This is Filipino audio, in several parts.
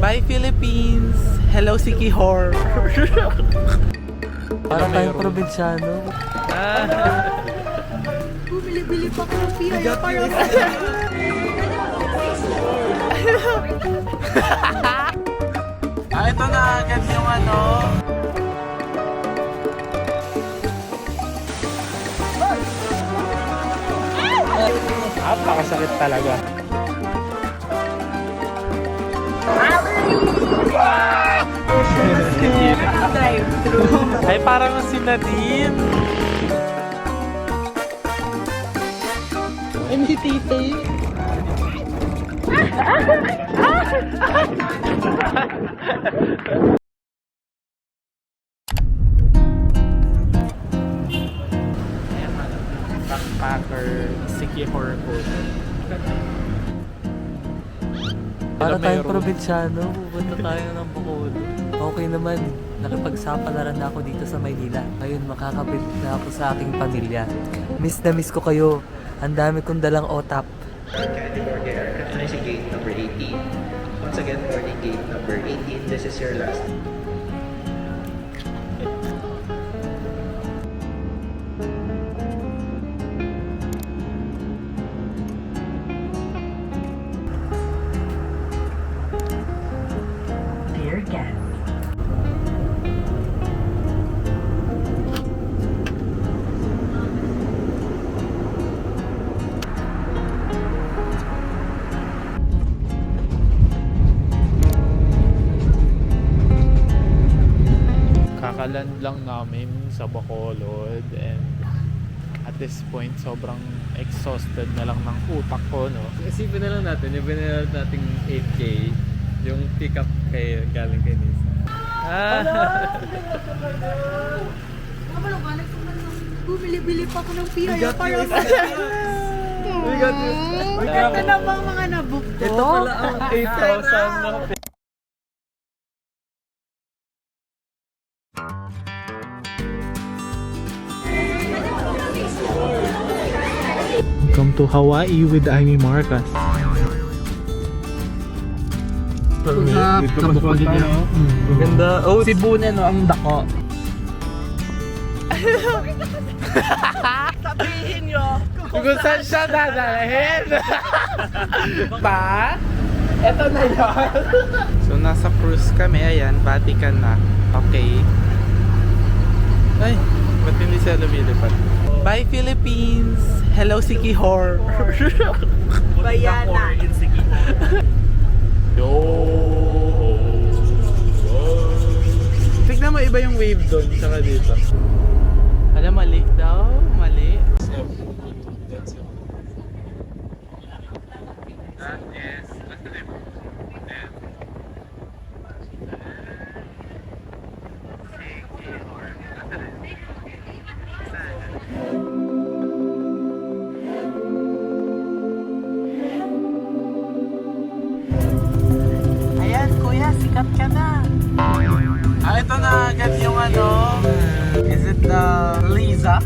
Bye Philippines! Hello Sikihor! Para tayong probinsyano. Bumili-bili pa ko ng piyaya para Ito na agad yung ano. Napakasakit talaga. Ay, parang si Nadine. Ay, may tita eh. Backpacker, Sikihor food. Para tayong probinsyano, pupunta tayo ng Bacolod. Okay naman, nakipagsapalaran na ako dito sa Maynila. Ngayon makakabit na ako sa aking pamilya. Miss na miss ko kayo. Ang dami kong dalang otap. Candy Burger, and I see gate number 18. Once again, boarding gate number 18. This is your last. Dear guest. Kakaland lang namin sa Bacolod and at this point sobrang exhausted na lang ng utak ko, no? Isipin na lang natin, yung binayad nating 8K, yung pick up kay galing kay Nisa. Bumili-bili pa ko ng piyaya para We got this. Ito na bang mga nabook ko? Ito pala ang 8,000 na Come to Hawaii with Amy Marcas. Ganda. Oh, Cebu na, no? Ang dako. Sabihin nyo. Kung saan siya dadalhin? Ba? Eto na yun. So nasa cruise kami, ayan, Vatican na. Okay. Ay, ba't hindi siya lumilipad? Bye Philippines! Hello Sikihor! Bayana. Yo! Tignan mo iba yung wave doon, saka dito. Alam, mali daw, mali. Yes. Ayan, kuya, sikat ka na. Ito na agad yung ano. Is it the Liza?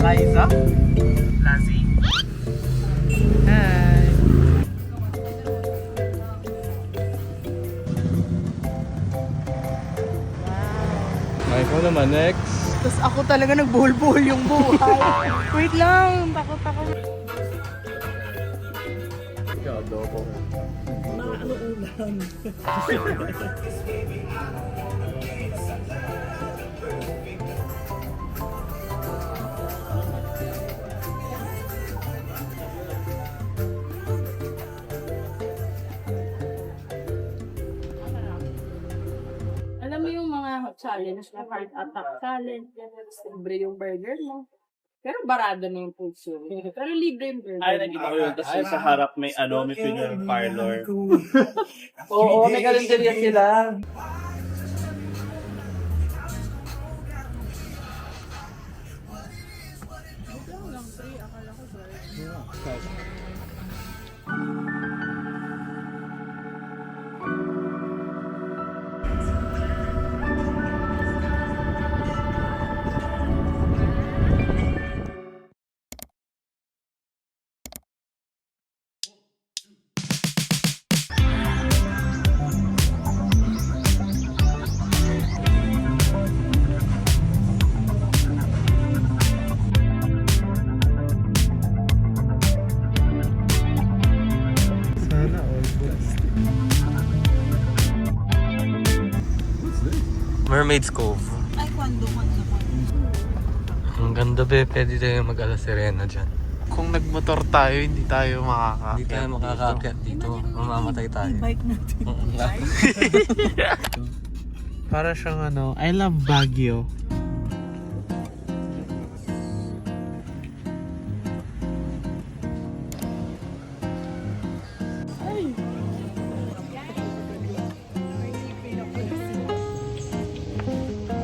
Liza? Lazi? Hi. Ikaw naman, next. Tapos ako talaga nagbuhol-buhol yung buhay. Wait lang, takot ako. Alam mo yung mga challenge na heart attack challenge, libre yung burger mo. Pero barado na yung puso. Pero libre yung burger. Ay, nakita ko yun. Tapos sa harap may ano, may funeral parlor. Oo, may kalendarya sila. Mermaid's Cove. Ay, kwando. Ang ganda be, pwede tayo mag-ala Serena dyan. Kung nagmotor tayo, hindi tayo Hindi tayo makakaakyat dito. Mamamatay tayo. Bike natin. Para siyang ano, I love Baguio.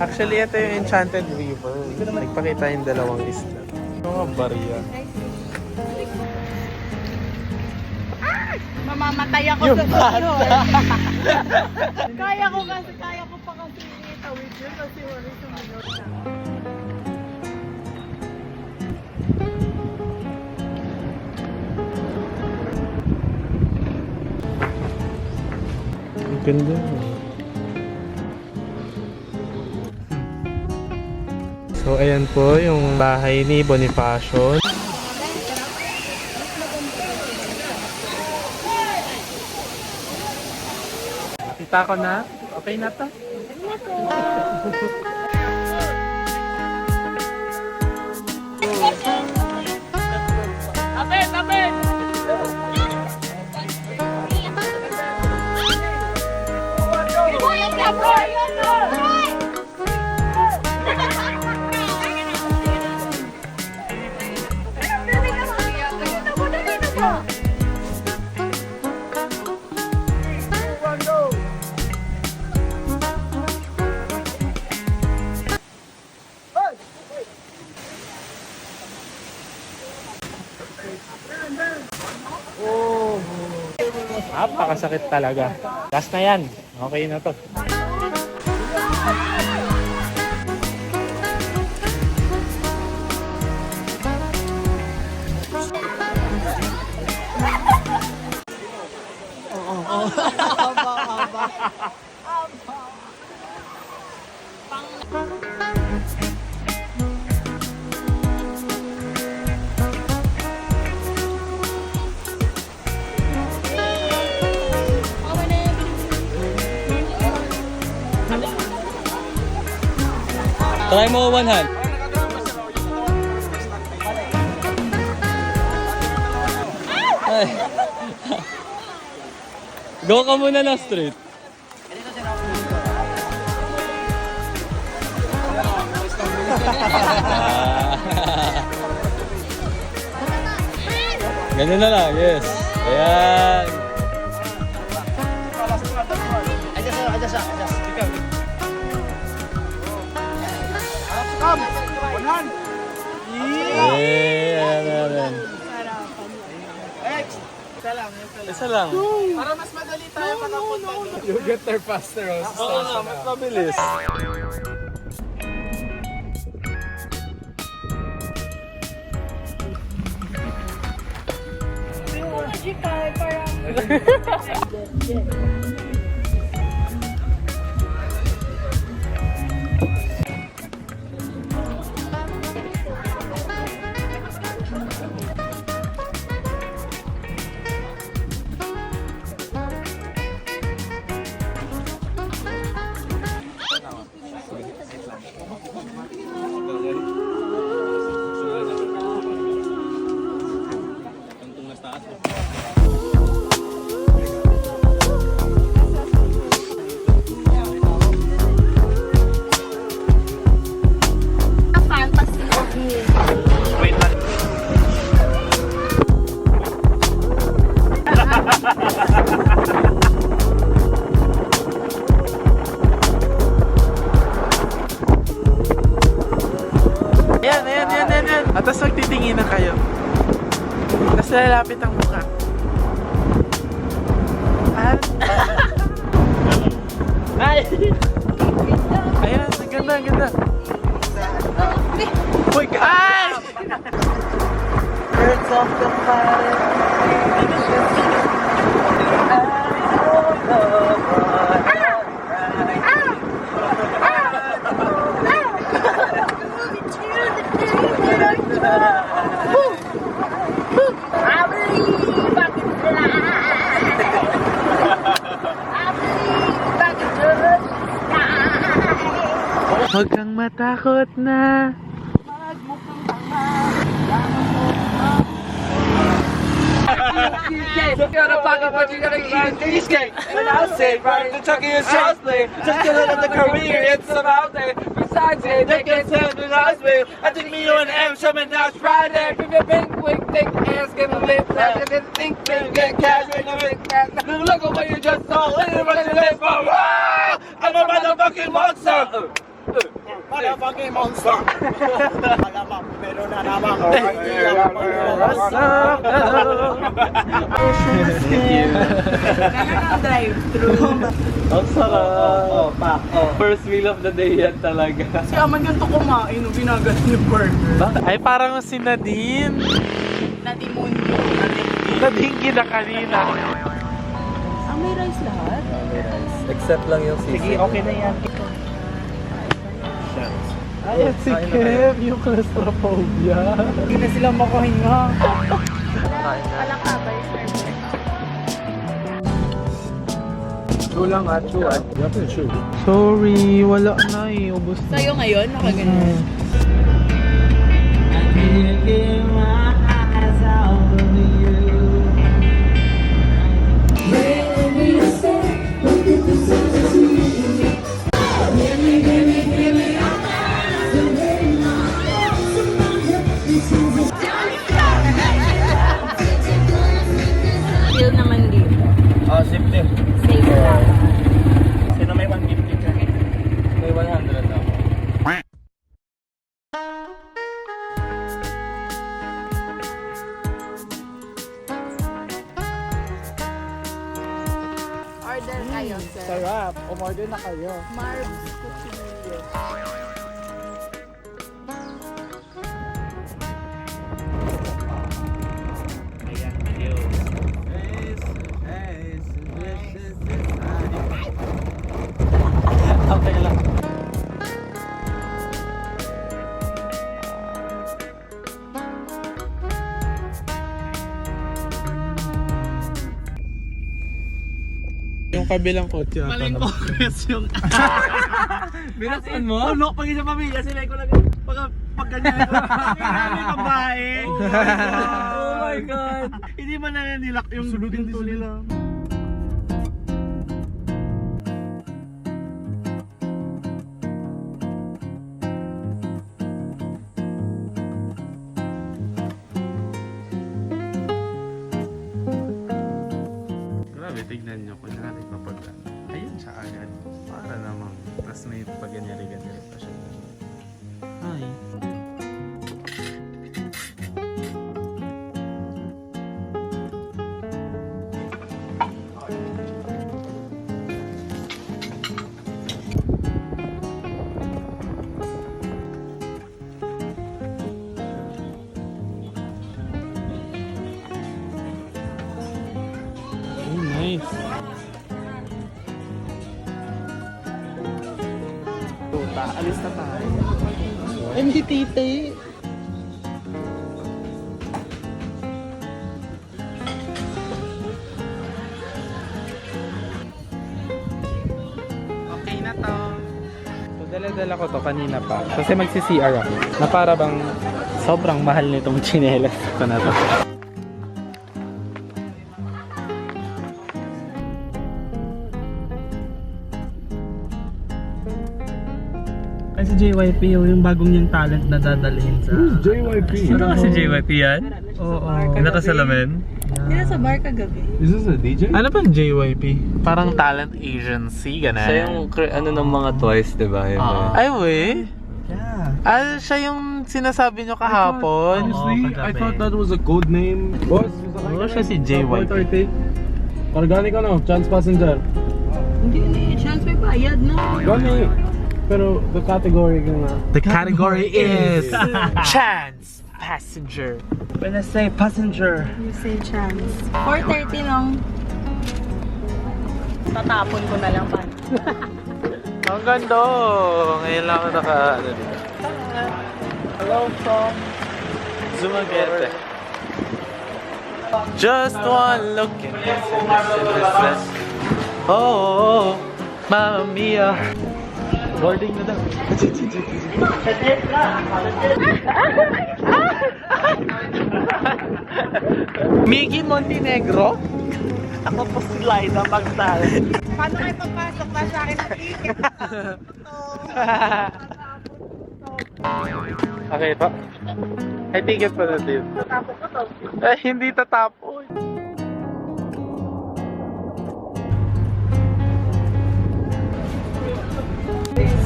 Actually, ito yung Enchanted River. Nagpakita yung dalawang isla. Mga barya. Mamamatay ako sa video. Kaya ko pa kasi itawid yun kasi wala sumunod siya. Ang ganda. So, ayan po yung bahay ni Bonifacio. Nakita ko na. Okay na to. Napakasakit talaga. Last na yan. Okay na to. Try mo one hand. Ay. Go ka muna na straight. Ganun na lang, yes. Ayan. Ayan. Isa lang. Para mas madali tayo makapunta doon. You get there faster. Oo nga, mas mabilis. Ayan. At tapos magtitingin na kayo. Tapos lalapit ang mukha. Ay! Ayan, ang ganda. Uy, guys! Birds of the fire. Huwag kang matakot na. Magmukhang tanga. You're gonna fuck it, but you're gonna eat cheesecake. And I'll say, right, the Chucky is Jocelyn. Just gonna let the career, it's about it. Besides it, they can send the hospital. I think me, you and M, Sherman, now it's Friday. If you've been quick, thick ass, gonna live like you didn't think, get cash, when you big cash. Look at what you just saw, look at what you live for. I'm a motherfucking monster. Motherfucking monster. Malamang, pero na naman. Drive-thru. Ang sarap. First meal of the day yan talaga. Kasi aman ganito kumain nung binagat yung burger. Ay, parang si Nadine. Natimundo. Nadine kita kanina. Ah, may rice lahat? Except lang yung sisig. Sige, okay na yan. Ay, si Kev, yung claustrophobia. Hindi na sila makahinga. Sorry, wala na eh. Ubus na. Sa'yo ngayon, nakaganyan. Feel naman dito. Zip din. Safe lang. Sino may 150 ka? May 100 ako. Order kayo, sir. Sarap, umorder na kayo. Marbs Cuchillo. Ayan, cute. Okay lang. Yung kabilang kotse ata. Maling kongres yung... Binaksan mo? Tulok pag isa pamilya, sila ko lang pag ganyan. May babae. Oh my God. Hindi man na nilak yung pinto nila. Grabe, tignan nyo. Kunyari kapag ayun siya agad. Para namang. Tapos may pag-ganyari-ganyari pa siya. Ay. Oh, nice. Alis na tayo. Ay, may tite. Okay na to. So, dala-dala ko to kanina pa. Kasi magsi-CR ako. Na para bang sobrang mahal nitong tsinelas ko na to. Ay, si JYP yung bagong niyang talent na dadalhin sa... JYP? Sino kasi JYP yan? Oo. Yung nakasalamin? Hindi sa bar kagabi. Is this a DJ? Ano bang JYP? Parang talent agency, gano'n. Siya yung ano ng mga Twice, di ba? Ay, we? Yeah. Ah, siya yung sinasabi nyo kahapon? Honestly, I thought that was a code name. Boss, Oo, siya si JYP. Organic ano? Chance passenger. Hindi, chance may bayad na. Gani. Pero the category ko nga. The category is Chance Passenger. When I say passenger, You say chance. 4:30 nung. Tatapon ko na lang pa. Ang ganda. Ngayon lang ako ano dito. Hello from Dumaguete. Just one look in this endless. Oh, Mamma Mia. Boarding na daw. Mickey Montenegro? Ako po si Liza Magdal. Paano kayo papasok? Nasa akin ang ticket. Okay pa. Ay, ticket pa na din. Tapos ko to. Ay, hindi tatapon.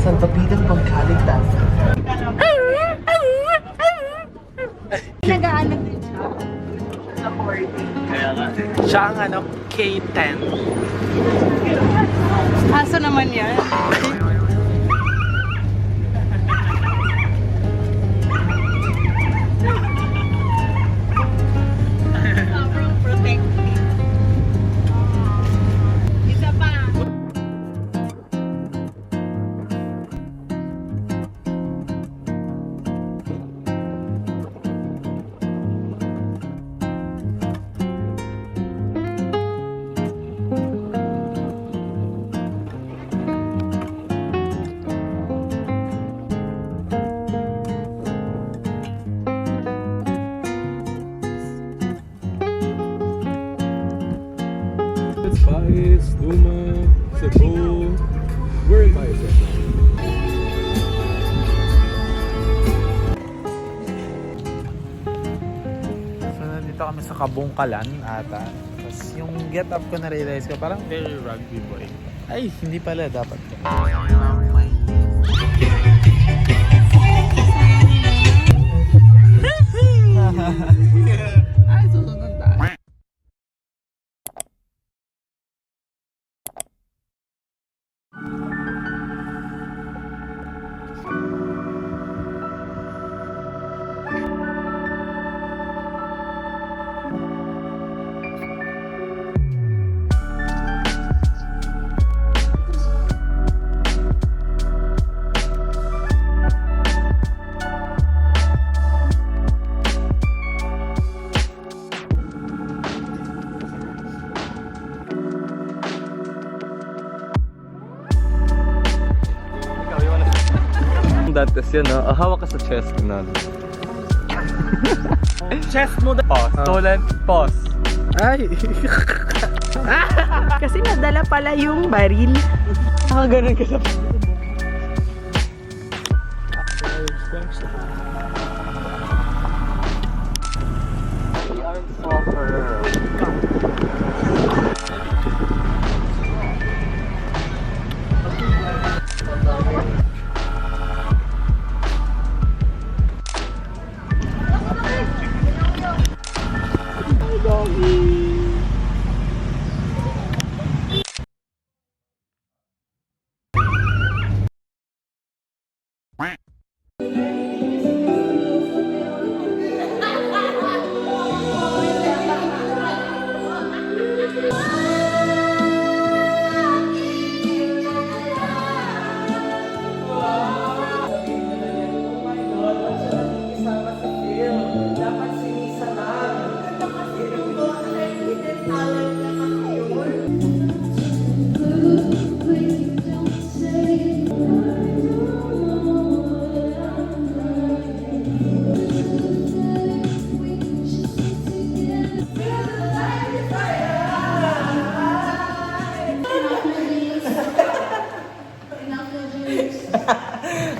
Salbabidang pangkaligtasan. Nag-aanap din siya. Kaya nga. Siya ang ano, K10. Aso naman yan. Sobrang protective. Isa pa. Spice, Duma, Cebu. Where am I right now? So, nandito kami sa Kabungkalan ata. Tapos yung get up ko na-realize ko, parang very rugby boy. Ay, hindi pala. Dapat ko. Ay, susunod tayo. Dantes yun, no? Hawak ka sa chest na. Chest mo daw. Pause. Stolen. Pause. Ay! Kasi nadala pala yung baril. Nakaganon ka sa...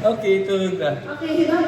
Okay, tulog na. Okay, ito.